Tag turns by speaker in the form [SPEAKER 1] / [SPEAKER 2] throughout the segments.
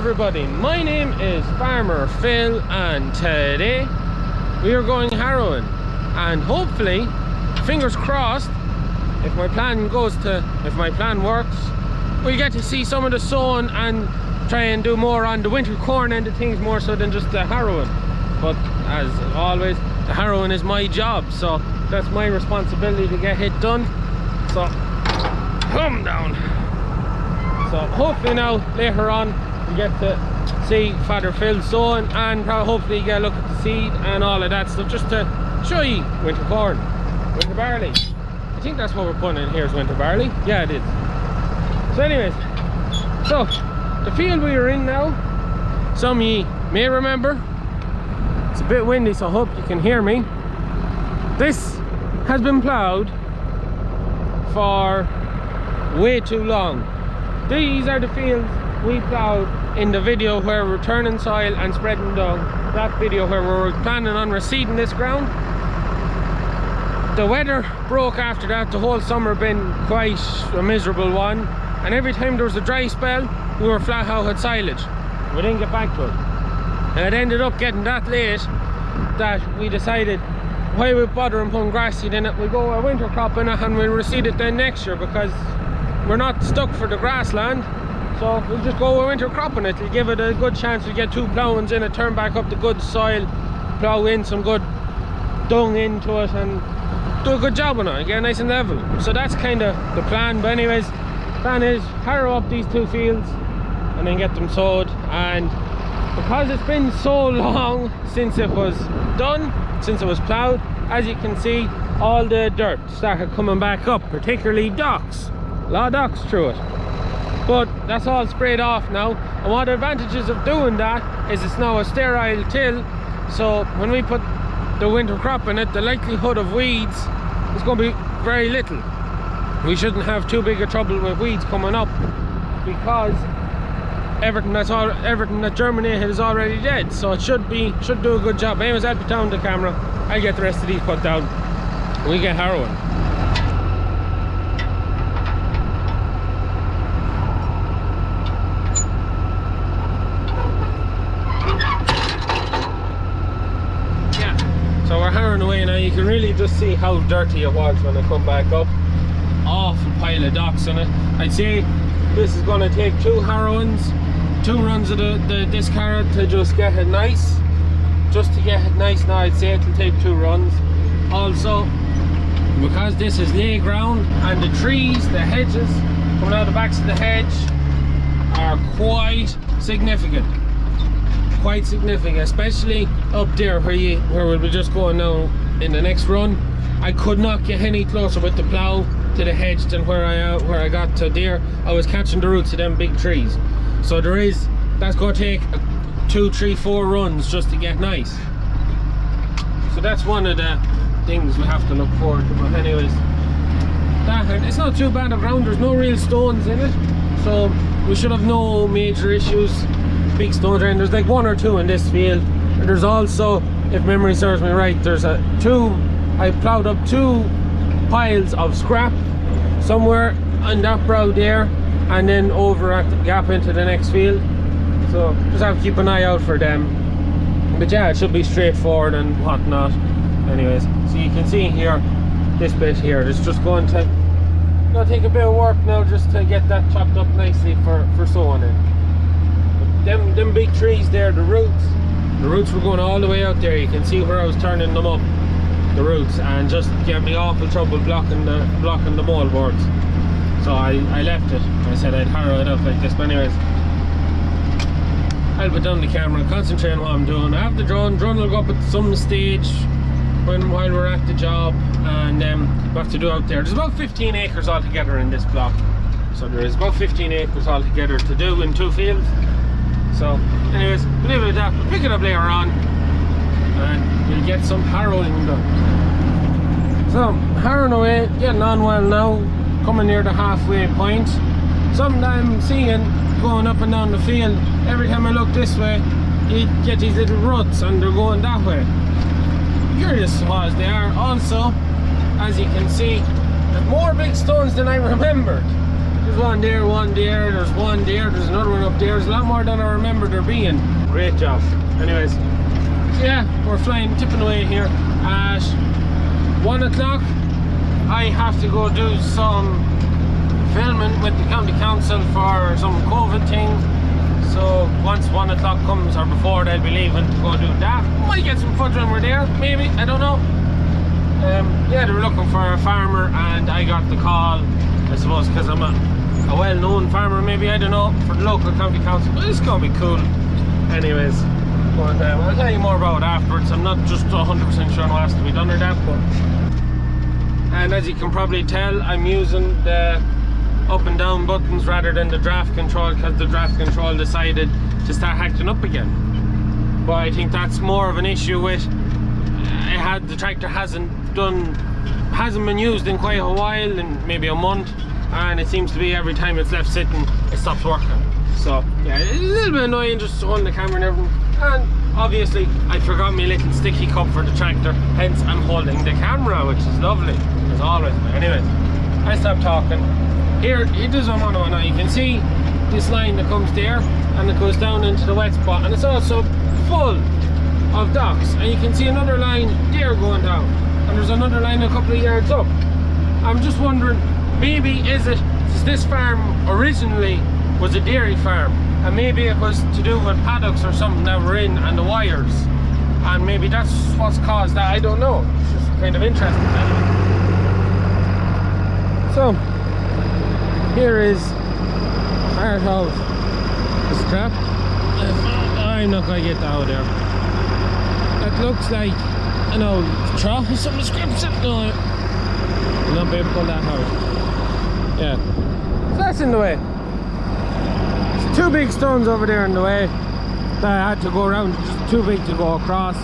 [SPEAKER 1] everybody, my name is Farmer Phil and today we are going harrowing, and hopefully, fingers crossed, if my plan works, we'll get to see some of the sowing and try and do more on the winter corn end of things more so than just the harrowing. But as always, the harrowing is my job, so that's my responsibility to get it done. So come down. So hopefully now later on we get to see Father Phil sowing and hopefully get a look at the seed and all of that stuff, just to show you winter corn, winter barley. I think that's what we're putting in here is winter barley. Yeah, it is. So anyways, so the field we are in now, some of you may remember, it's a bit windy so I hope you can hear me. This has been ploughed for way too long. These are the fields we ploughed in the video where we're turning soil and spreading dung. That video where we were planning on reseeding this ground. The weather broke after that. The whole summer been quite a miserable one, and every time there was a dry spell we were flat out had silage. We didn't get back to it, and it ended up getting that late that we decided why we bother and putting grass seed in it, we'll go a winter crop in it and we'll reseed it then next year, because we're not stuck for the grassland. So we'll just go a winter crop in it. We'll give it a good chance to get 2 ploughings in it, turn back up the good soil, plough in some good dung into it and do a good job on it, get nice and level. So that's kind of the plan. But anyways, plan is harrow up these 2 fields and then get them sowed. And because it's been so long since it was done, since it was ploughed, as you can see, all the dirt started coming back up, particularly docks. A lot of docks through it. But that's all sprayed off now. And one of the advantages of doing that is it's now a sterile till. So when we put the winter crop in it, the likelihood of weeds is going to be very little. We shouldn't have too big a trouble with weeds coming up, because everything that germinated is already dead. So it should do a good job. Anyways, I'll put down the camera. I'll get the rest of these put down. We get harrowing. Yeah. So we're harrowing away now. You can really just see how dirty it was when I come back up. Awful pile of docks in it. I'd say this is going to take 2 harrowings, 2 runs of the discard to just get it nice. Just to get it nice now, I'd say it'll take 2 runs. Also, because this is lay ground and the trees, the hedges coming out the backs of the hedge are quite significant. Quite significant, especially up there where we'll be just going now in the next run. I could not get any closer with the plough to the hedge than where I got to there. I was catching the roots of them big trees. So that's going to take 2, 3, 4 runs just to get nice. So that's one of the things we have to look forward to. But anyways, it's not too bad of ground. There's no real stones in it, so we should have no major issues. Big stones, and there's like 1 or 2 in this field. And there's also, if memory serves me right, there's I ploughed up 2 piles of scrap somewhere on that brow there, and then over at the gap into the next field. So just have to keep an eye out for them. But yeah, it should be straightforward and whatnot. Anyways, so you can see here, this bit here, it's just going to take a bit of work now just to get that chopped up nicely for sowing in. But them big trees there, the roots were going all the way out there. You can see where I was turning them up, the roots, and just gave me awful trouble blocking the moldboards. So I left it. I said I'd harrow it up like this. But anyways, I'll put down the camera, concentrate on what I'm doing. I have the drone will go up at some stage while we're at the job, and we have to do out there. There's about 15 acres altogether in this block. So there is about 15 acres altogether to do in 2 fields. So anyways, we'll leave it at that. We'll pick it up later on and we'll get some harrowing done. So harrowing away, getting on well now, coming near the halfway point. Something I'm seeing going up and down the field, every time I look this way, you get these little ruts and they're going that way. Curious as they are. Also, as you can see, there's more big stones than I remembered. There's one there, there's one there, there's another one up there. There's a lot more than I remember there being. Great job. Anyways, so yeah, we're flying, tipping away here at 1 o'clock. I have to go do some filming with the county council for some COVID thing. So once 1 o'clock comes, or before, they'll be leaving to go do that. Might get some footage when we're there, maybe, I don't know. Yeah, they were looking for a farmer, and I got the call, I suppose, because I'm a well-known farmer, maybe, I don't know, for the local county council. But it's gonna be cool. Anyways, but I'll tell you more about it afterwards. I'm not just 100% sure what has to be done or that, but... And as you can probably tell, I'm using the up and down buttons rather than the draft control, because the draft control decided to start acting up again. But I think that's more of an issue with the tractor hasn't been used in quite a while, in maybe a month, and it seems to be every time it's left sitting it stops working. So yeah, it's a little bit annoying just holding the camera and everything. And obviously I forgot my little sticky cup for the tractor, hence I'm holding the camera, which is lovely as always. But anyways, I stopped talking. Here, it does on one. You can see this line that comes there and it goes down into the wet spot, and it's also full of docks, and you can see another line there going down, and there's another line a couple of yards up. I'm just wondering, maybe is this farm originally was a dairy farm, and maybe it was to do with paddocks or something that were in, and the wires, and maybe that's what's caused that. I don't know. It's just kind of interesting anyway. So here is part of the scrap. I'm not going to get that out of there. That looks like an old trough with some description. No, I'll not be able to pull that out. Yeah, so that's in the way. There's two big stones over there in the way that I had to go around, just too big to go across.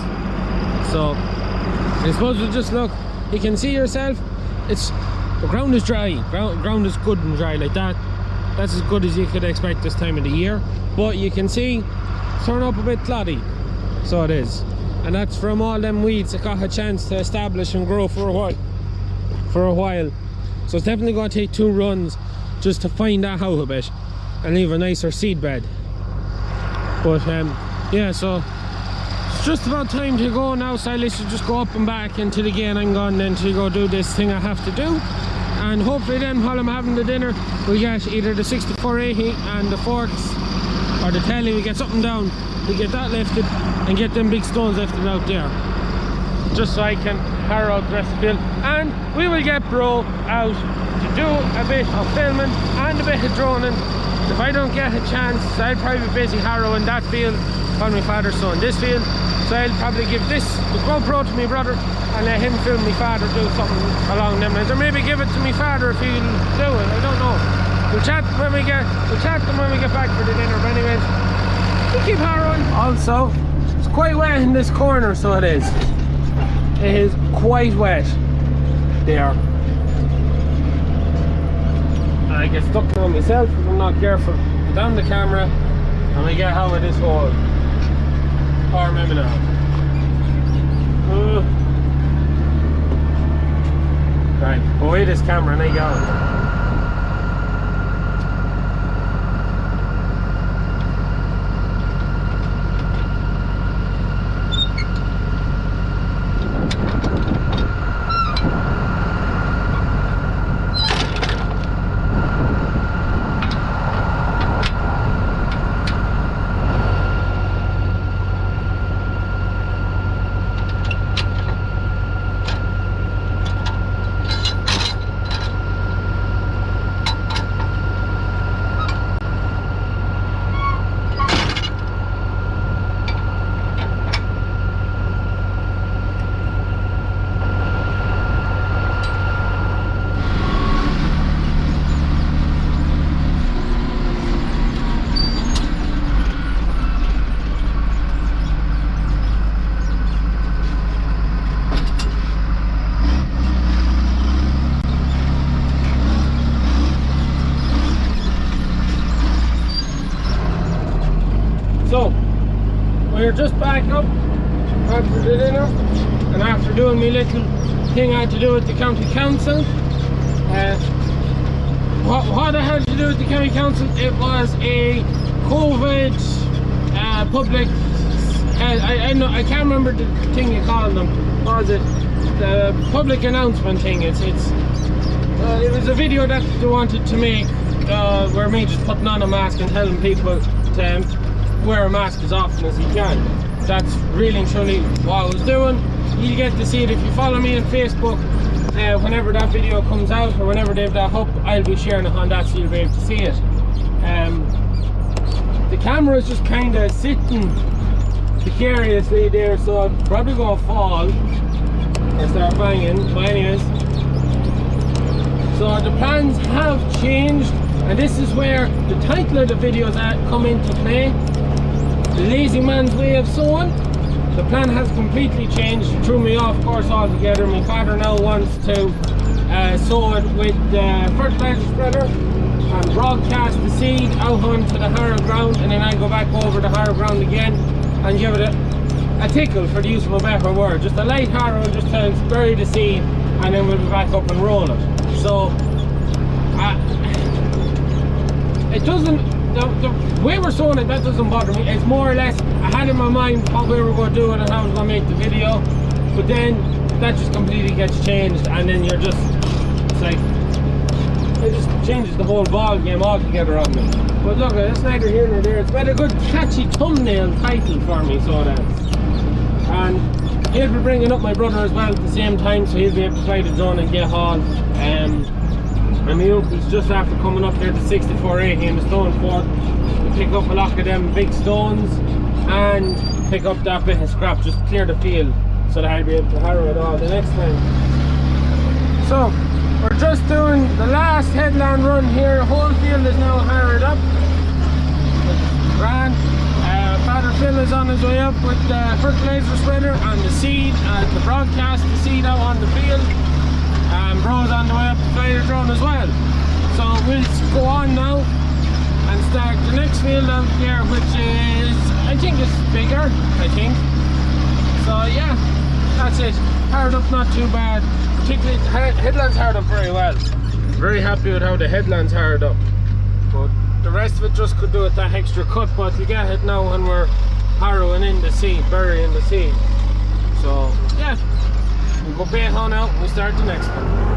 [SPEAKER 1] So I suppose we'll just look. You can see yourself, the ground is dry. Ground is good and dry like that. That's as good as you could expect this time of the year. But you can see it's turned up a bit cloddy. So it is. And that's from all them weeds that got a chance to establish and grow for a while. So it's definitely going to take 2 runs just to find that out a bit and leave a nicer seed bed. But yeah, so it's just about time to go now. So I literally just go up and back into the gain I'm going then to go do this thing I have to do. And hopefully then while I'm having the dinner we get either the 6480 and the forks or the telly, we get something down, we get that lifted and get them big stones lifted out there, just so I can harrow the rest of the field. And we will get bro out to do a bit of filming and a bit of droning. If I don't get a chance, I'll probably be busy harrowing that field while my father's sowing this field. So I'll probably give the GoPro to my brother and let him film my father do something along them lines, or maybe give it to my father if he'll do it. I don't know. We'll chat when we get back for the dinner. But anyways, we'll keep harrowing. Also, it's quite wet in this corner, so it is. It is quite wet there. I get stuck on myself if I'm not careful. Put down the camera and we get how it is hold. Or maybe not. Right, away this camera and I go. So we're just back up after the dinner and after doing my little thing I had to do with the county council. what I had to do with the county council, it was a COVID public, I can't remember the thing you called them. What was it? The public announcement thing. It was a video that they wanted to make where me just putting on a mask and telling people to wear a mask as often as you can. That's really and truly what I was doing. You get to see it if you follow me on Facebook. Whenever that video comes out or whenever they have that up, I'll be sharing it on that so you'll be able to see it. The camera is just kind of sitting precariously there, so I'm probably going to fall or start banging. But anyways, so the plans have changed, and this is where the title of the videos come into play. The lazy man's way of sowing. The plan has completely changed. It threw me off course altogether. My father now wants to sow it with fertilizer spreader and broadcast the seed out onto the harrow ground, and then I go back over the harrow ground again and give it a tickle, for the use of a better word. Just a light harrow, just to bury the seed, and then we'll be back up and roll it. So it doesn't, the way we're sowing it, that doesn't bother me. It's more or less, I had in my mind how we were going to do it and how I was going to make the video, but then that just completely gets changed, and then you're just, it's like, it just changes the whole ball game altogether on me. But look, it's neither here nor there. It's been a good catchy thumbnail title for me, so that's. And he'll be bringing up my brother as well at the same time, so he'll be able to try the drone and get on. And my uncle's just after coming up here to 6480 in the stone fort to pick up a lot of them big stones and pick up that bit of scrap, just clear the field so that I'll be able to harrow it all the next time. So we're just doing the last headland run here. The whole field is now harrowed up. Grand. Father Phil is on his way up with the fertilizer spreader and the seed to broadcast the seed out on the field. Bro's on the way up to fly the drone as well. So we'll go on now and start the next field out here, which is, I think it's bigger, I think. So yeah, that's it. Harrowed up not too bad. Particularly headlands harrowed up very well. Very happy with how the headlands harrowed up. But the rest of it just could do with that extra cut, but you get it now when we're harrowing in the seed, burying the seed. So yeah, we'll go bait on out and we'll start the next one.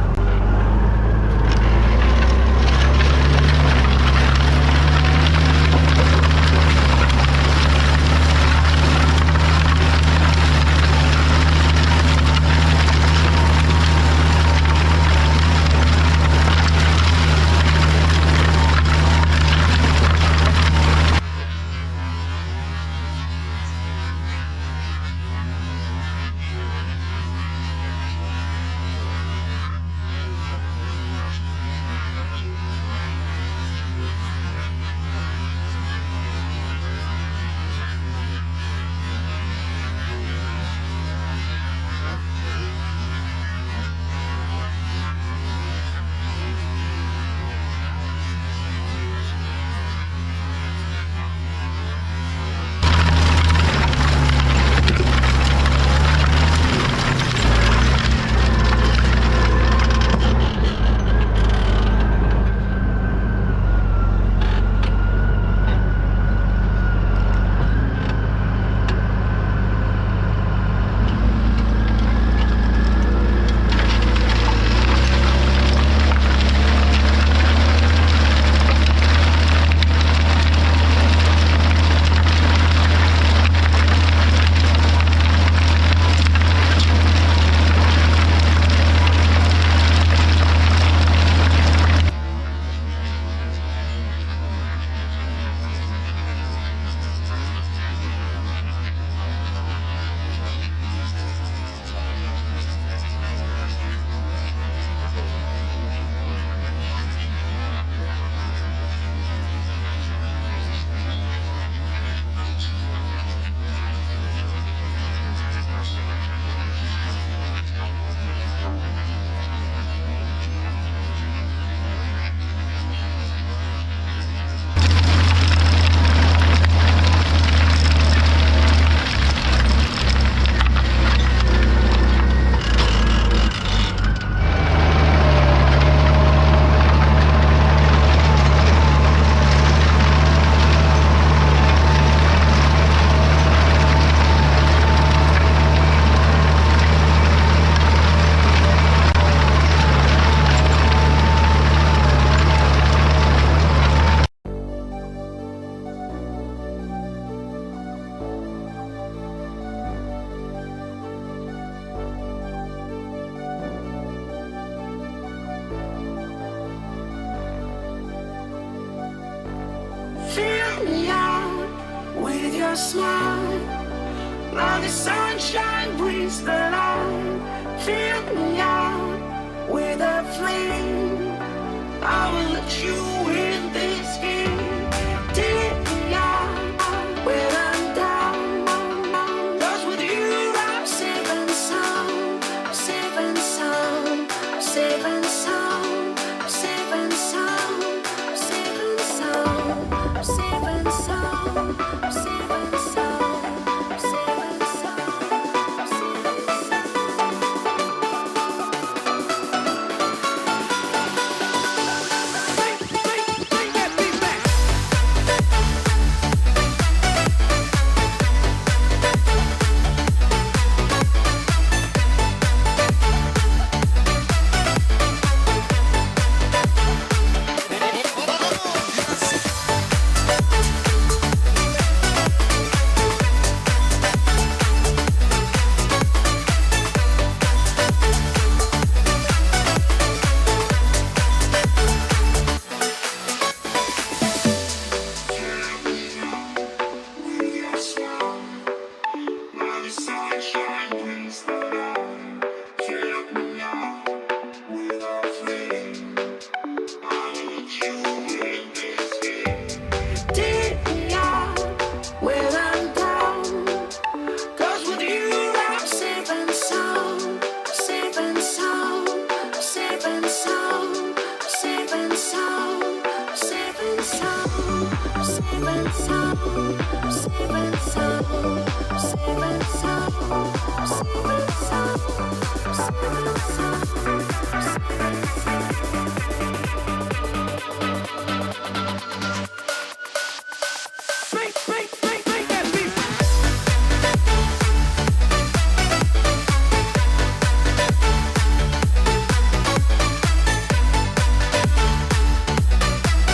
[SPEAKER 2] your smile. Now the sunshine brings the light. Fill me out with a flame. I will let you in this game. Take me out when I'm down. 'Cause with you I'm safe and sound. I'm safe and sound. I'm safe and sound. I'm safe and sound. I'm safe and sound. I'm safe and sound. I'm safe and sound. I'm safe and sound. I'm safe and sound.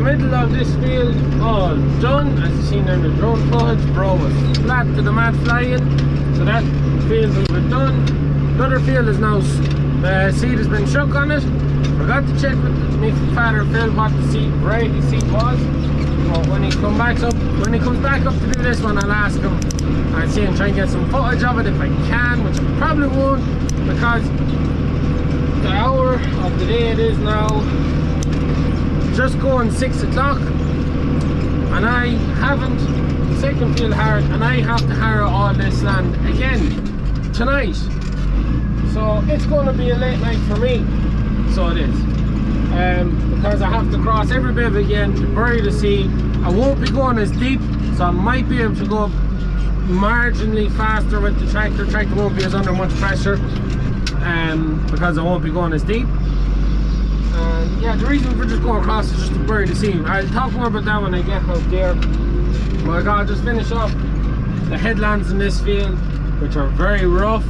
[SPEAKER 1] Middle of this field all done. As you seen in the drone footage, bro was flat to the mat flying, so that field has been done. Another field is now seed has been shook on it. Forgot to check with me father Phil what the seed variety seed was. But when he comes back up to do this one, I'll ask him. I'll see and try and get some footage of it if I can, which I probably won't, because the hour of the day it is now just going 6 o'clock, and I haven't the second field harrowed, and I have to harrow all this land again tonight, so it's going to be a late night for me. So it is, because I have to cross every bit again to bury the seed. I won't be going as deep, so I might be able to go marginally faster with the tractor. Tractor won't be as under much pressure, because I won't be going as deep. Yeah, the reason for just going across is just to bury the seed. I'll talk more about that when I get out there. But I gotta just finish off the headlands in this field, which are very rough.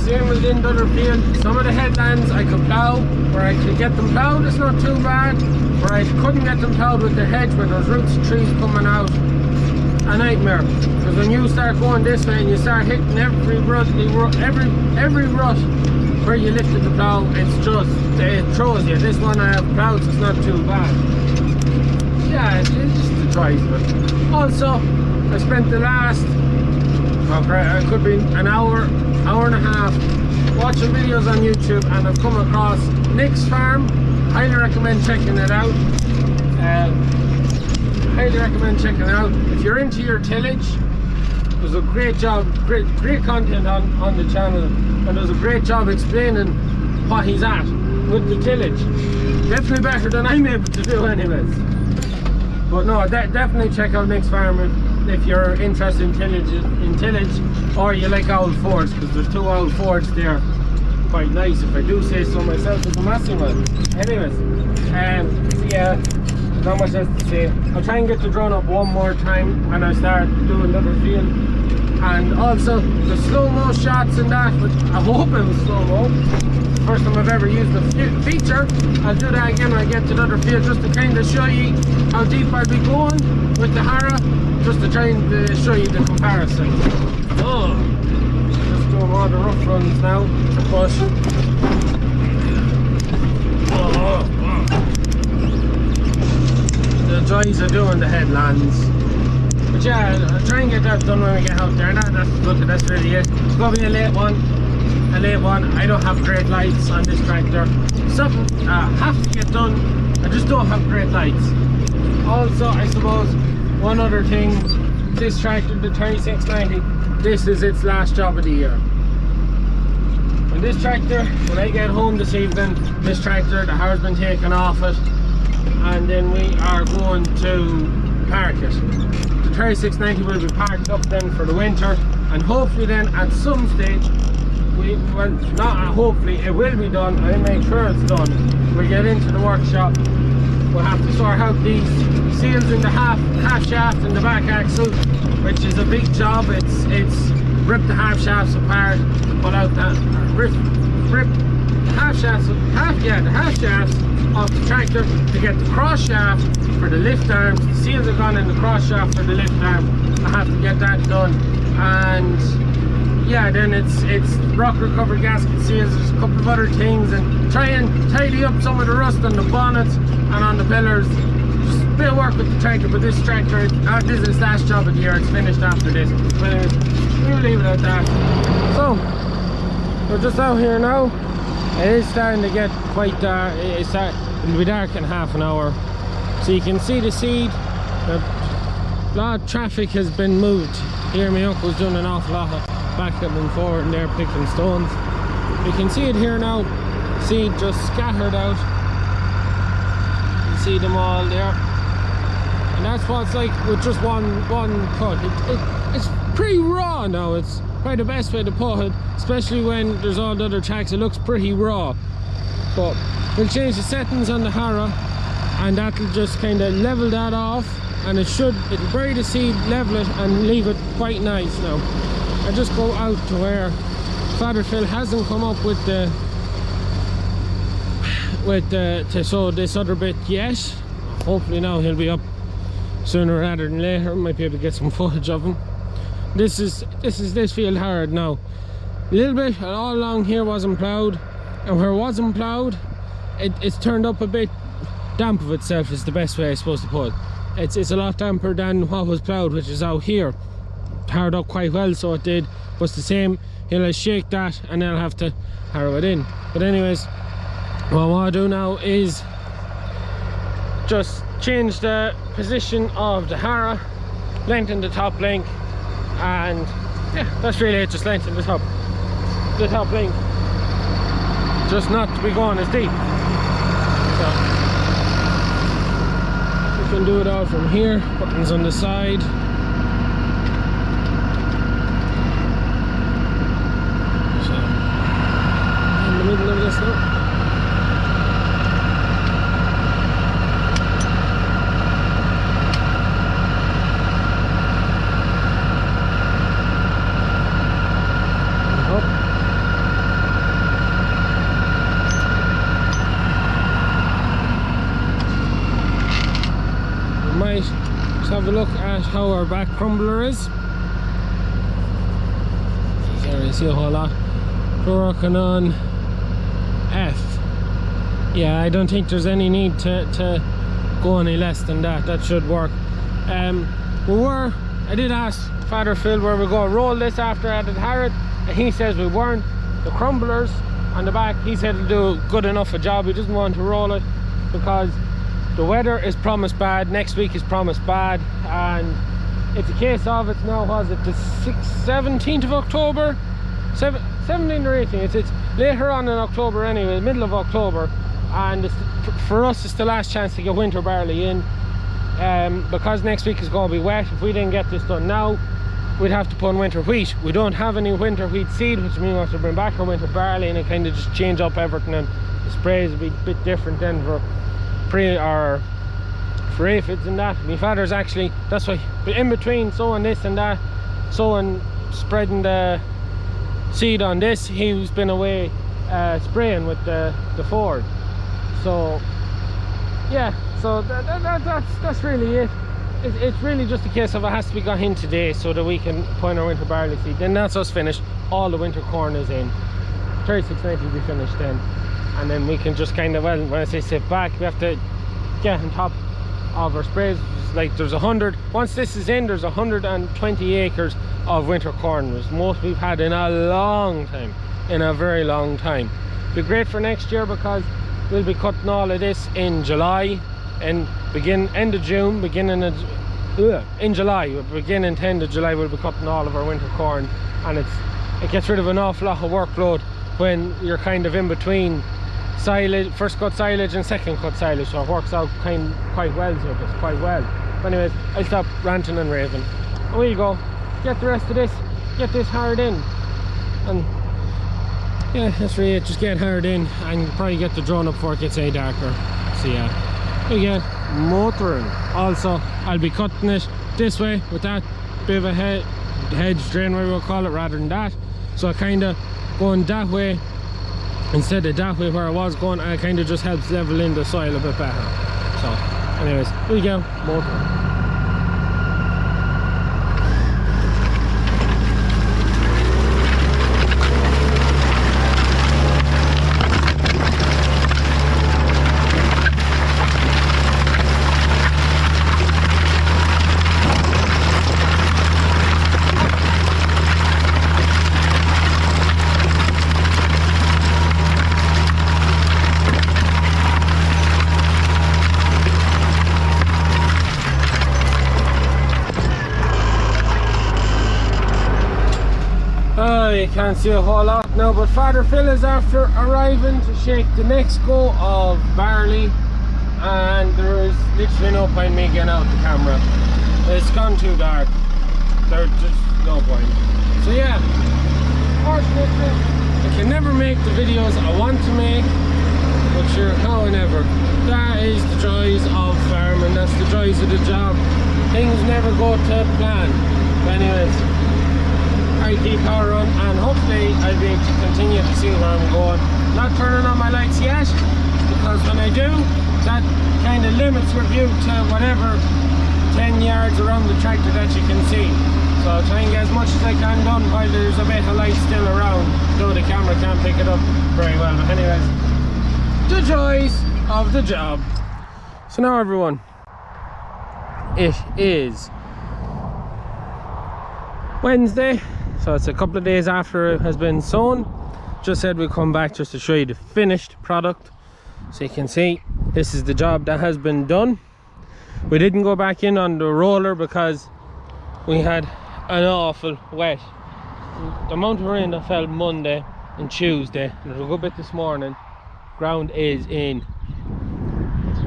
[SPEAKER 1] Same as in the other field. Some of the headlands I could plough, where I could get them ploughed, it's not too bad. Where I couldn't get them ploughed with the hedge, where there's roots of trees coming out, a nightmare. Because when you start going this way and you start hitting every rut where you lifted the plough, it throws you. This one I have ploughed, so it's not too bad. Yeah, it's just the choice. But also, I spent the last, it could be an hour and a half watching videos on YouTube, and I've come across Nick's farm. Highly recommend checking it out. Highly recommend checking it out. If you're into your tillage, there's a great job, great content on the channel, and there's a great job explaining what he's at with the tillage. Definitely better than I'm able to do anyways. But no, definitely check out Nick's Farm if you're interested in tillage or you like old Fords, because there's 2 old Fords there. Quite nice, if I do say so myself. It's a massive one. Anyways, so yeah, not much else to say. I'll try and get the drone up one more time when I start doing another field. And also the slow-mo shots and that, but I hope it was slow-mo. First time I've ever used the feature. I'll do that again when I get to another field, just to kind of show you how deep I'll be going with the Harrow, just to try and show you the comparison. Oh, just doing all the rough runs now to push. Oh. The joys of doing the headlands. But yeah, I'll try and get that done when we get out there. That's really it. It's going to be a late one. I don't have great lights on this tractor. Something have to get done. I just don't have great lights. Also, I suppose one other thing, this tractor, the 3690, this is its last job of the year. And this tractor, when I get home this evening, this tractor, the Harrow's been taken off it, and then we are going to park it. The 3690 will be parked up then for the winter, and hopefully then at some stage, well, not hopefully, it will be done. I'll make sure it's done. We'll get into the workshop. We'll have to sort out these seals in the half shaft and the back axle, which is a big job. It's rip the half shafts apart, pull out that rip the half shafts off the tractor to get the cross shaft for the lift arms. The seals are gone in the cross shaft for the lift arm. I have to get that done, and yeah, then it's rocker covered gasket seals. There's a couple of other things, and try and tidy up some of the rust on the bonnets and on the pillars. Just a bit of work with the tractor, but this tractor, this is its last job of the year. It's finished after this. But anyways, we'll leave it at that. So we're just out here now. It is starting to get quite dark. It'll be dark in half an hour, so you can see the seed. A lot of traffic has been moved here. My uncle's doing an awful lot of back up and forward, and they're picking stones. You can see it here now. Seed just scattered out. You see them all there, and that's what it's like with just one cut. It's pretty raw now. It's probably the best way to put it, especially when there's all the other tracks. It looks pretty raw, but we'll change the settings on the Harrow, and that'll just kind of level that off, and it'll bury the seed, level it, and leave it quite nice now. I just go out to where Father Phil hasn't come up with to sow this other bit yet. Hopefully now he'll be up sooner rather than later. Might be able to get some footage of him. This is this field harrowed now. A little bit all along here wasn't ploughed, and where it wasn't ploughed, it's turned up a bit damp of itself, is the best way I suppose to put it. It's a lot damper than what was ploughed, which is out here. Harrowed up quite well, so it did, but it's the same. He'll shake that and then I'll have to harrow it in. But anyways, what I want to do now is just change the position of the Harrow, lengthen the top length, and yeah, that's really it. Just lengthen the top length, just not to be going as deep. So we can do it all from here. Buttons on the side. Middle of this now. Up. We might just have a look at how our back crumbler is. There you see a whole lot. We're working on F. Yeah, I don't think there's any need to go any less than that. That should work. I did ask Father Phil where we're going to roll this after I had harrowed, and he says we weren't. The crumblers on the back, he said it'll do good enough a job. He doesn't want to roll it because the weather is promised bad. Next week is promised bad, and it's a case of, it's now, was it the 17th of October? 17th or 18th. It's later on in October anyway, middle of October, and for us it's the last chance to get winter barley in. because next week is going to be wet, if we didn't get this done now, we'd have to put in winter wheat. We don't have any winter wheat seed, which means we have to bring back our winter barley and kind of just change up everything, and the sprays will be a bit different then for aphids and that. My father's actually, that's why, but in between sowing this and that, spreading the seed on this, he's been away spraying with the Ford. So yeah, so that's really it. It's really just a case of it has to be got in today so that we can put in our winter barley seed. Then that's us finished. All the winter corn is in. 3690 will be finished then, and then we can just kind of, well, when I say sit back, we have to get on top of our sprays. Like there's 100, once this is in, there's 120 acres of winter corn. It's most we've had in a long time, in a very long time. Be great for next year because we'll be cutting all of this in July and end of June, in July, beginning to end of July, we'll be cutting all of our winter corn, and it gets rid of an awful lot of workload when you're kind of in between silage, first cut silage and second cut silage, so it works out quite well, so it's quite well. But anyways, I'll stop ranting and raving. Away you go, get the rest of this, get this harrowed in, and yeah, that's really it. Just get harrowed in and probably get the drone up before it gets any darker. So yeah, we get motoring. Also, I'll be cutting it this way with that bit of a hedge drain, whatever we'll call it, rather than that. So I kind of going that way instead of that way where I was going, and it kind of just helps level in the soil a bit better. So anyways, here we go, motoring. You can't see a whole lot now, but Father Phil is after arriving to shake the next go of barley, and there is literally no point me getting out the camera. It's gone too dark. There's just no point. So yeah, fortunately I can never make the videos I want to make, but sure, how and ever. That is the joys of farming, that's the joys of the job. Things never go to plan. But anyways, I keep power on, and hopefully I'll be able to continue to see where I'm going. Not turning on my lights yet, because when I do, that kind of limits your view to whatever 10 yards around the tractor that you can see. So I'll try and get as much as I can done while there's a bit of light still around, though the camera can't pick it up very well. But anyways, the joys of the job. So now everyone, it is Wednesday. So it's a couple of days after it has been sown. Just said we'd come back just to show you the finished product. So you can see this is the job that has been done. We didn't go back in on the roller because we had an awful wet. The amount of rain that fell Monday and Tuesday, and there's a good bit this morning, ground is in.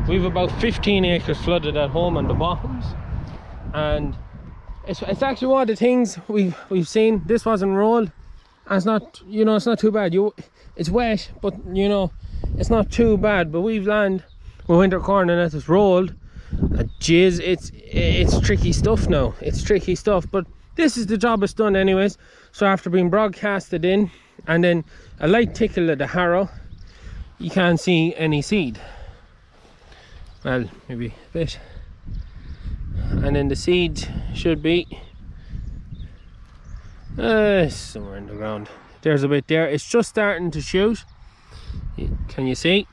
[SPEAKER 1] We've about 15 acres flooded at home on the bottoms, and it's actually one of the things we've seen. This wasn't rolled, and it's not, you know, it's not too bad. It's wet, but you know, it's not too bad. But we've landed with winter corn and it's rolled. Jeez, it's tricky stuff now. It's tricky stuff, but this is the job it's done anyways. So after being broadcasted in, and then a light tickle of the harrow, you can't see any seed. Well, maybe a bit. And then the seed should be somewhere in the ground. There's a bit there. It's just starting to shoot. Can you see?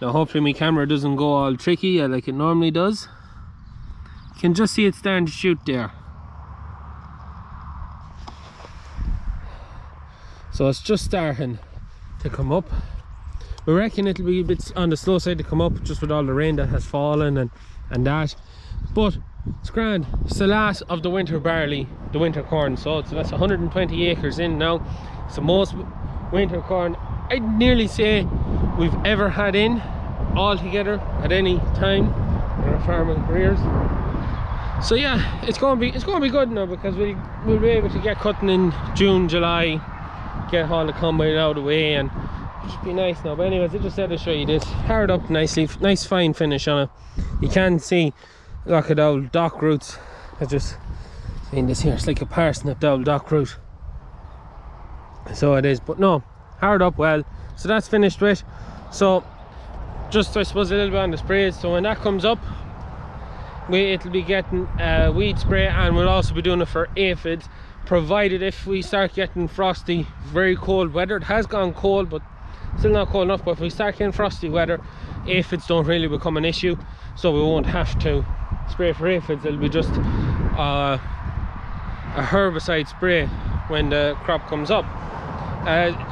[SPEAKER 1] Now hopefully my camera doesn't go all tricky like it normally does. You can just see it starting to shoot there. So it's just starting to come up. We reckon it'll be a bit on the slow side to come up, just with all the rain that has fallen and that. But it's grand. It's the last of the winter barley, the winter corn. So that's 120 acres in now. It's the most winter corn I'd nearly say we've ever had in all together at any time in our farming careers. So yeah, it's gonna be good now, because we'll be able to get cutting in June, July, get all the combine out of the way, and it'll just be nice now. But anyways, I just said to show you this, harrowed up nicely, nice fine finish on it. You can see, look at the old dock roots. I just seen this here, it's like a parsnip, the old dock root. So it is, but no, harrowed up well. So that's finished with. So just, I suppose, a little bit on the sprays. So when that comes up, it'll be getting weed spray, and we'll also be doing it for aphids, provided if we start getting frosty, very cold weather. It has gone cold, but still not cold enough. But if we start getting frosty weather, aphids don't really become an issue, so we won't have to spray for aphids. It'll be just a herbicide spray when the crop comes up.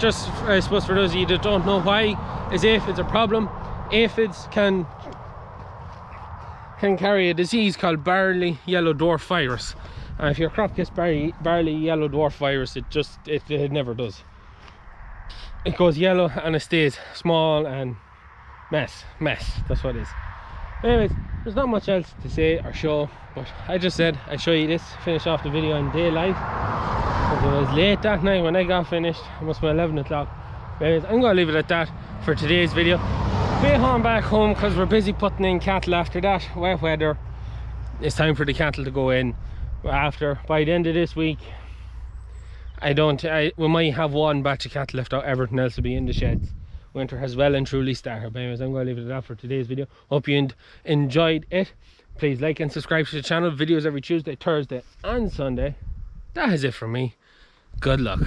[SPEAKER 1] Just, I suppose, for those of you that don't know, why is aphids a problem? Aphids can carry a disease called Barley yellow dwarf virus, and if your crop gets Barley yellow dwarf virus, it never does. It goes yellow and it stays small and mess. That's what it is. Anyways, there's not much else to say or show, but I just said I'd show you this, finish off the video in daylight, because it was late that night when I got finished. It must be 11 o'clock. Anyways, I'm going to leave it at that for today's video. Way home back home, because we're busy putting in cattle after that. Wet weather, it's time for the cattle to go in. By the end of this week, we might have one batch of cattle left out, everything else will be in the sheds. Winter has well and truly started. But anyways, I'm going to leave it at that for today's video. Hope you enjoyed it. Please like and subscribe to the channel. Videos every Tuesday, Thursday and Sunday. That is it from me. Good luck.